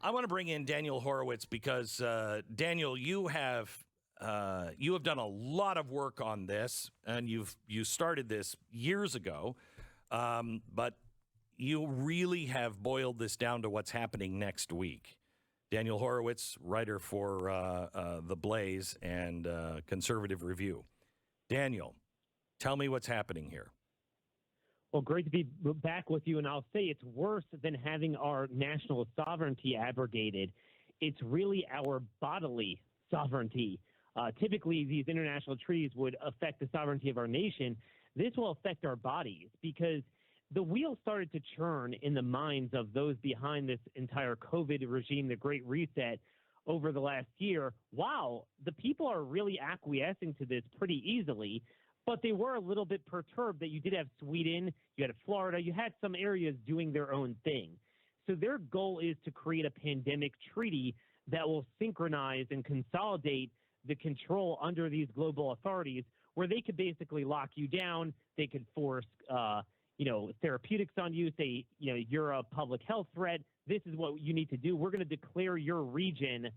I want to bring in Daniel Horowitz because, Daniel, you have done a lot of work on this, and you started this years ago, but you really have boiled this down to what's happening next week. Daniel Horowitz, writer for TheBlaze and Conservative Review. Daniel, tell me what's happening here. Well, great to be back with you, and I'll say it's worse than having our national sovereignty abrogated. It's really our bodily sovereignty. Typically, these international treaties would affect the sovereignty of our nation. This will affect our bodies because the wheel started to churn in the minds of those behind this entire COVID regime, the Great Reset, over the last year. Wow, the people are really acquiescing to this pretty easily. But they were a little bit perturbed that you did have Sweden, you had Florida, you had some areas doing their own thing. So their goal is to create a pandemic treaty that will synchronize and consolidate the control under these global authorities where they could basically lock you down. They could force, therapeutics on you, say, you're a public health threat. This is what you need to do. We're going to declare your region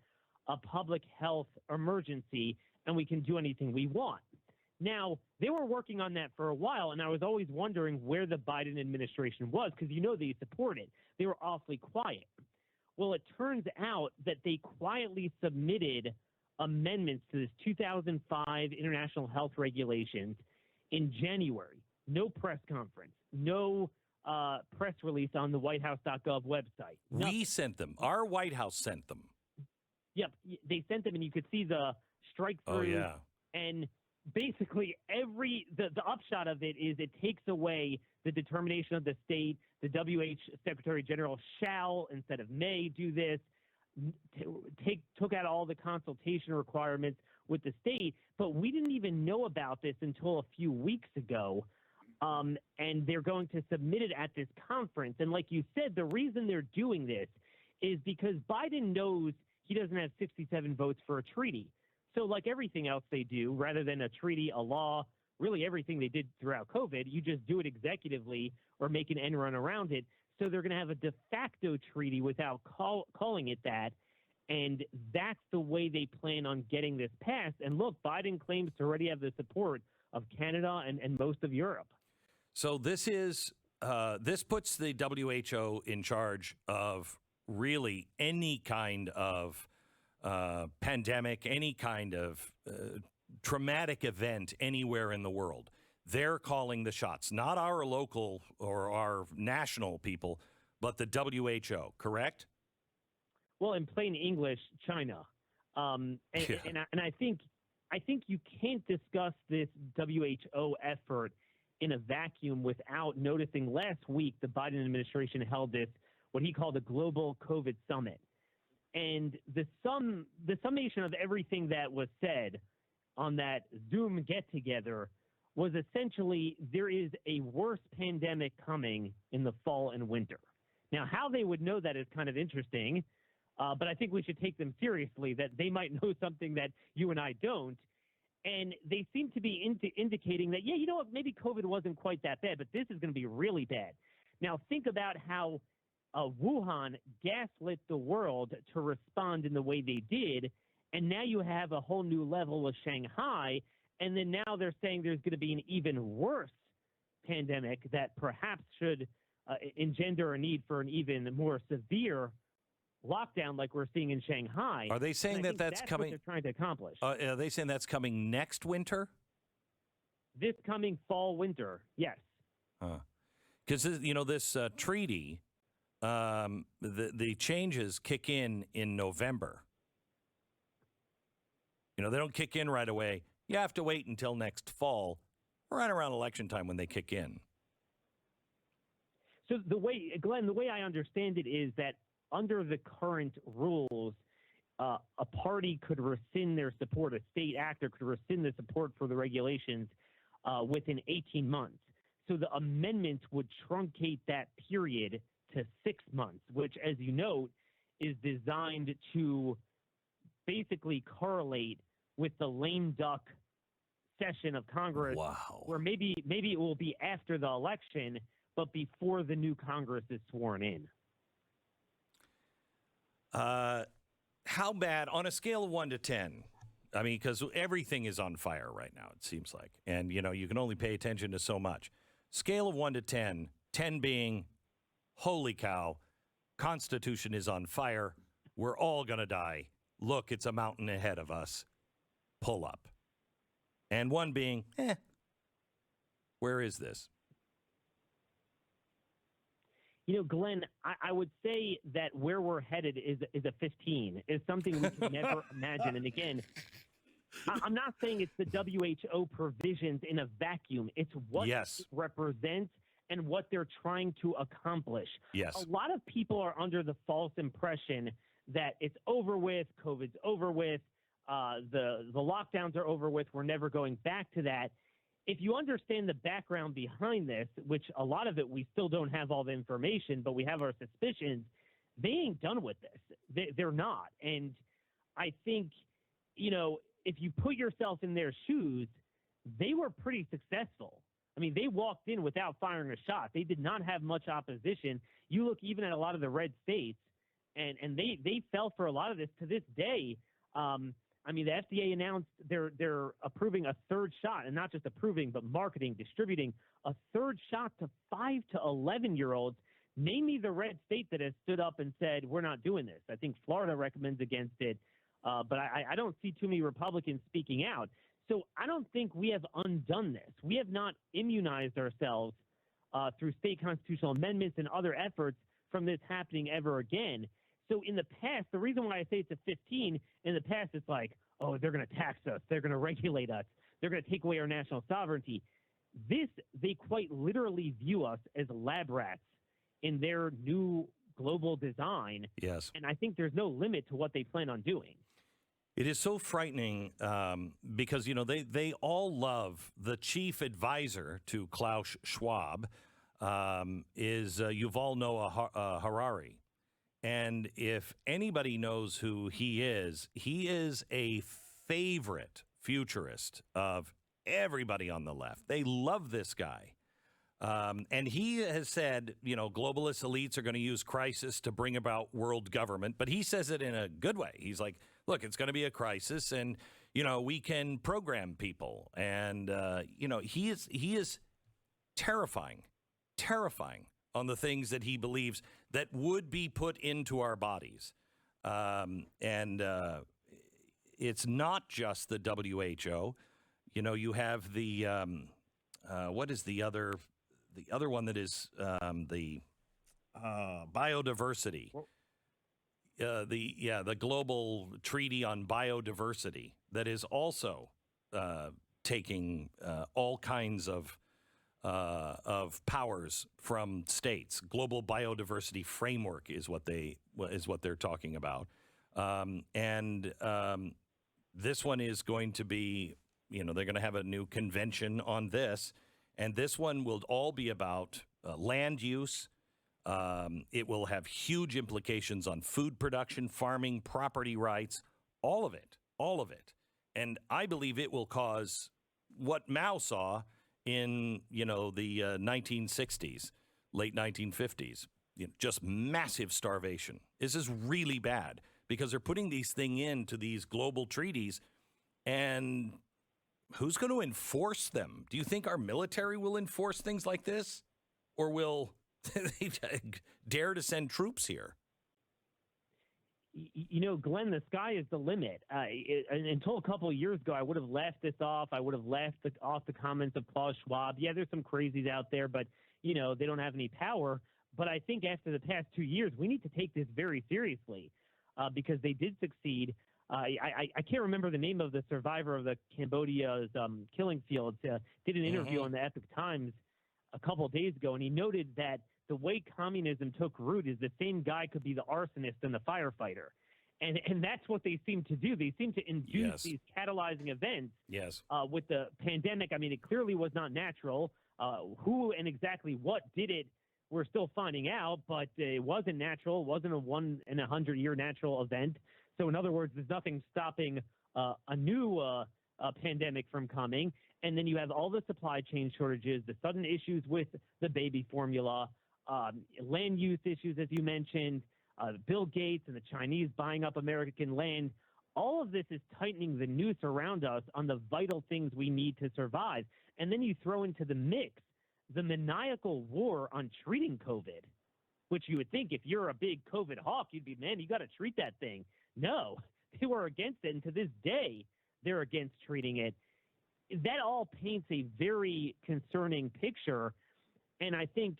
a public health emergency, and we can do anything we want. Now, they were working on that for a while, and I was always wondering where the Biden administration was because they support it. They were awfully quiet. Well, it turns out that they quietly submitted amendments to this 2005 international health regulations in January. No press conference, no press release on the whitehouse.gov website. Nothing. We sent them. Our White House sent them. Yep, they sent them, and you could see the strike through. Oh, yeah. And basically, the upshot of it is it takes away the determination of the state. The WHO Secretary General shall, instead of may, do this. Took out all the consultation requirements with the state. But we didn't even know about this until a few weeks ago. And they're going to submit it at this conference. And like you said, the reason they're doing this is because Biden knows he doesn't have 67 votes for a treaty. So like everything else they do, rather than a treaty, a law, really everything they did throughout COVID, you just do it executively or make an end run around it. So they're going to have a de facto treaty without calling it that. And that's the way they plan on getting this passed. And look, Biden claims to already have the support of Canada and most of Europe. So this puts the WHO in charge of really any kind of pandemic, any kind of traumatic event anywhere in the world. They're calling the shots, not our local or our national people, but the WHO, correct? Well, in plain English, China. And I think you can't discuss this WHO effort in a vacuum without noticing last week the Biden administration held this, what he called a global COVID summit. And the summation of everything that was said on that Zoom get-together was essentially there is a worse pandemic coming in the fall and winter. Now, how they would know that is kind of interesting, but I think we should take them seriously that they might know something that you and I don't. And they seem to be indicating that, maybe COVID wasn't quite that bad, but this is going to be really bad. Now, think about how Wuhan gaslit the world to respond in the way they did, and now you have a whole new level with Shanghai, and then now they're saying there's going to be an even worse pandemic that perhaps should engender a need for an even more severe lockdown like we're seeing in Shanghai. Are they saying that's coming? What they're trying to accomplish. Are they saying that's coming next winter? This coming fall, winter, yes. Because, this treaty, the changes kick in November. They don't kick in right away. You have to wait until next fall, right around election time when they kick in. So Glenn, the way I understand it is that under the current rules, a party could rescind their support, a state actor could rescind the support for the regulations within 18 months. So the amendments would truncate that period to 6 months, which, as you note, is designed to basically correlate with the lame duck session of Congress. Wow. Where maybe it will be after the election, but before the new Congress is sworn in. How bad, on a scale of 1 to 10? I mean, because everything is on fire right now, it seems like. And, you can only pay attention to so much. Scale of 1 to 10, 10 being, holy cow, Constitution is on fire. We're all going to die. Look, it's a mountain ahead of us. Pull up. And 1 being, where is this? Glenn, I would say that where we're headed is a 15, is something we could never imagine. And again, I'm not saying it's the WHO provisions in a vacuum. It's what it represents and what they're trying to accomplish. Yes. A lot of people are under the false impression that it's over with, COVID's over with, the lockdowns are over with, we're never going back to that. If you understand the background behind this, which a lot of it we still don't have all the information, but we have our suspicions, they ain't done with this. They're not. And I think, if you put yourself in their shoes, they were pretty successful. I mean, they walked in without firing a shot. They did not have much opposition. You look even at a lot of the red states, and they fell for a lot of this to this day. The FDA announced they're approving a third shot, and not just approving, but marketing, distributing a third shot to 5 to 11-year-olds. Name me the red state that has stood up and said, we're not doing this. I think Florida recommends against it, but I don't see too many Republicans speaking out. So I don't think we have undone this. We have not immunized ourselves through state constitutional amendments and other efforts from this happening ever again. So in the past, the reason why I say it's a 15, in the past it's like, oh, they're going to tax us, they're going to regulate us, they're going to take away our national sovereignty. This, they quite literally view us as lab rats in their new global design. Yes. And I think there's no limit to what they plan on doing. It is so frightening because, they all love the chief advisor to Klaus Schwab is Yuval Noah Harari. And if anybody knows who he is a favorite futurist of everybody on the left. They love this guy. And he has said, globalist elites are going to use crisis to bring about world government. But he says it in a good way. He's like, look, it's going to be a crisis and, we can program people. And, he is terrifying on the things that he believes that would be put into our bodies. It's not just the WHO. You have the, what is the other one that is the biodiversity. The Global Treaty on Biodiversity that is also taking all kinds of powers from states. Global Biodiversity Framework is what they're talking about, and this one is going to be, they're going to have a new convention on this, and this one will all be about land use. It will have huge implications on food production, farming, property rights, all of it, and I believe it will cause what Mao saw in, the 1960s, late 1950s, just massive starvation. This is really bad because they're putting these things into these global treaties, and who's going to enforce them? Do you think our military will enforce things like this, or will they dare to send troops here? Glenn, the sky is the limit. Until a couple of years ago, I would have laughed this off. I would have laughed off the comments of Klaus Schwab. Yeah, there's some crazies out there, but, they don't have any power. But I think after the past 2 years, we need to take this very seriously because they did succeed. I can't remember the name of the survivor of the Cambodia's killing fields. Did an interview on the Epoch Times a couple of days ago, and he noted that the way communism took root is the same guy could be the arsonist and the firefighter. And that's what they seem to do. They seem to induce these catalyzing events. Yes. With the pandemic, I mean, it clearly was not natural. Who and exactly what did it, we're still finding out, but it wasn't natural. It wasn't a 1 in 100-year natural event. So in other words, there's nothing stopping a new pandemic from coming. And then you have all the supply chain shortages, the sudden issues with the baby formula, land use issues, as you mentioned, Bill Gates and the Chinese buying up American land. All of this is tightening the noose around us on the vital things we need to survive. And then you throw into the mix the maniacal war on treating COVID, which you would think if you're a big COVID hawk, you'd be, man, you got to treat that thing. No, they were against it. And to this day, they're against treating it. That all paints a very concerning picture. And I think,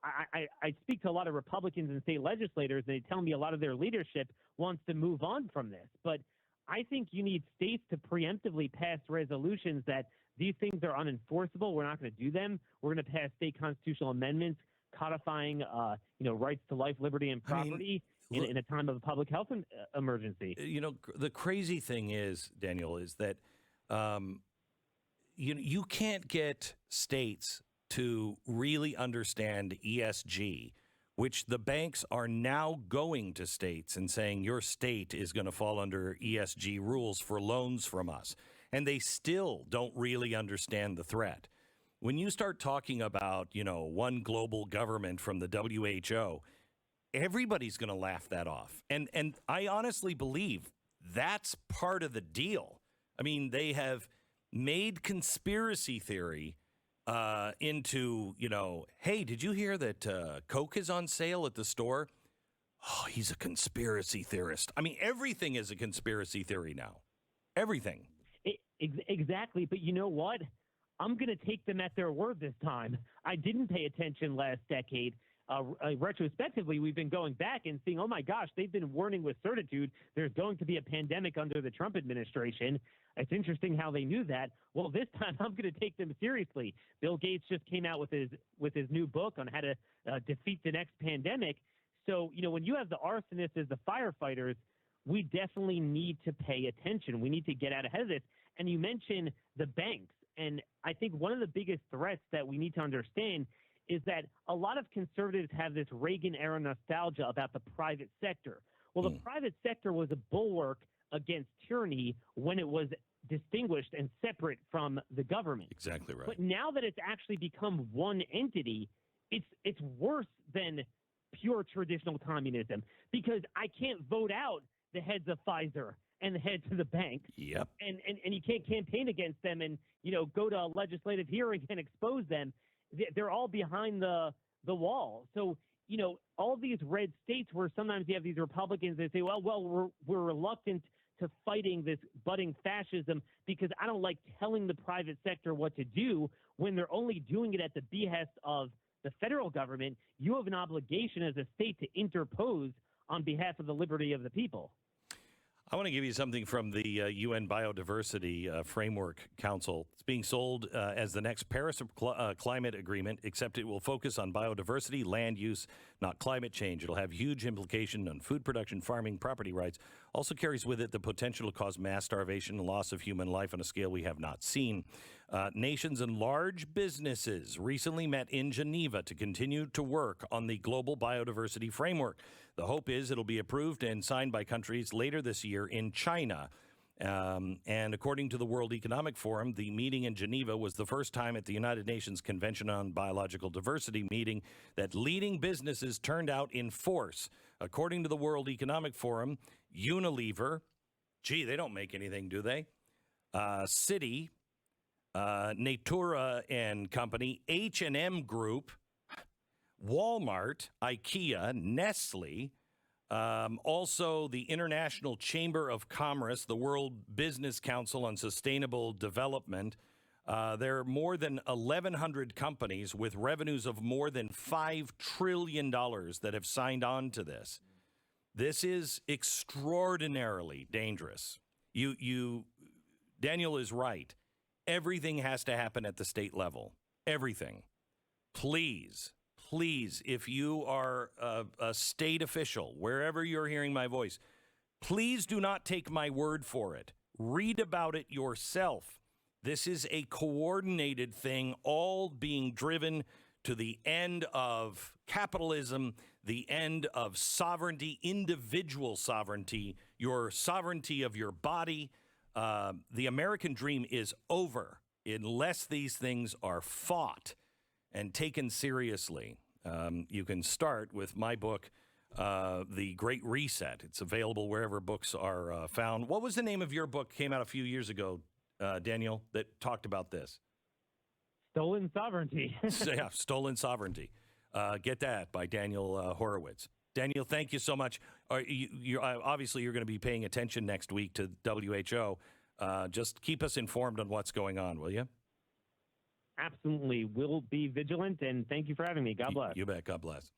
I speak to a lot of Republicans and state legislators, and they tell me a lot of their leadership wants to move on from this. But I think you need states to preemptively pass resolutions that these things are unenforceable. We're not going to do them. We're going to pass state constitutional amendments codifying, rights to life, liberty, and property in a time of a public health emergency. The crazy thing is, Daniel, is that you can't get states to really understand ESG, which the banks are now going to states and saying your state is going to fall under ESG rules for loans from us. And they still don't really understand the threat. When you start talking about, one global government from the WHO, everybody's going to laugh that off. And I honestly believe that's part of the deal. I mean, they have made conspiracy theory into, hey, did you hear that Coke is on sale at the store? Oh, he's a conspiracy theorist. I mean, everything is a conspiracy theory now. Everything. Exactly. But you know what? I'm going to take them at their word this time. I didn't pay attention last decade. Retrospectively, we've been going back and seeing, oh my gosh, they've been warning with certitude there's going to be a pandemic under the Trump administration. It's interesting how they knew that. Well, this time I'm going to take them seriously. Bill Gates just came out with his new book on how to defeat the next pandemic. So, when you have the arsonists as the firefighters, we definitely need to pay attention. We need to get out ahead of this. And you mentioned the banks. And I think one of the biggest threats that we need to understand is that a lot of conservatives have this Reagan-era nostalgia about the private sector. Well, the private sector was a bulwark against tyranny when it was distinguished and separate from the government. Exactly right. But now that it's actually become one entity, it's worse than pure traditional communism, because I can't vote out the heads of Pfizer and the heads of the banks. Yep. And you can't campaign against them and, go to a legislative hearing and expose them. They're all behind the wall. So, all these red states where sometimes you have these Republicans that say, well, we're reluctant to fighting this budding fascism because I don't like telling the private sector what to do, when they're only doing it at the behest of the federal government. You have an obligation as a state to interpose on behalf of the liberty of the people. I want to give you something from the UN Biodiversity Framework Council. It's being sold as the next Paris Climate Agreement, except it will focus on biodiversity, land use, not climate change. It'll have huge implication on food production, farming, property rights. Also carries with it the potential to cause mass starvation and loss of human life on a scale we have not seen. Nations and large businesses recently met in Geneva to continue to work on the global biodiversity framework. The hope is it'll be approved and signed by countries later this year in China. And according to the World Economic Forum, the meeting in Geneva was the first time at the United Nations Convention on Biological Diversity meeting that leading businesses turned out in force. According to the World Economic Forum, Unilever, they don't make anything, do they? Citi, Natura and Company, H&M Group, Walmart, IKEA, Nestle, also the International Chamber of Commerce, the World Business Council on Sustainable Development. There are more than 1,100 companies with revenues of more than $5 trillion that have signed on to this. This is extraordinarily dangerous. Daniel is right. Everything has to happen at the state level. Everything. Please, if you are a state official, wherever you're hearing my voice, please do not take my word for it. Read about it yourself. This is a coordinated thing, all being driven to the end of capitalism, the end of sovereignty, individual sovereignty, your sovereignty of your body. The American dream is over unless these things are fought and taken seriously. You can start with my book, The Great Reset. It's available wherever books are found. What was the name of your book? Came out a few years ago, Daniel, that talked about this. Stolen Sovereignty. Yeah, Stolen Sovereignty. Get that by Daniel Horowitz. Daniel, thank you so much. Obviously, you're going to be paying attention next week to WHO. Just keep us informed on what's going on, will you? Absolutely. We'll be vigilant, and thank you for having me. God bless. You bet. God bless.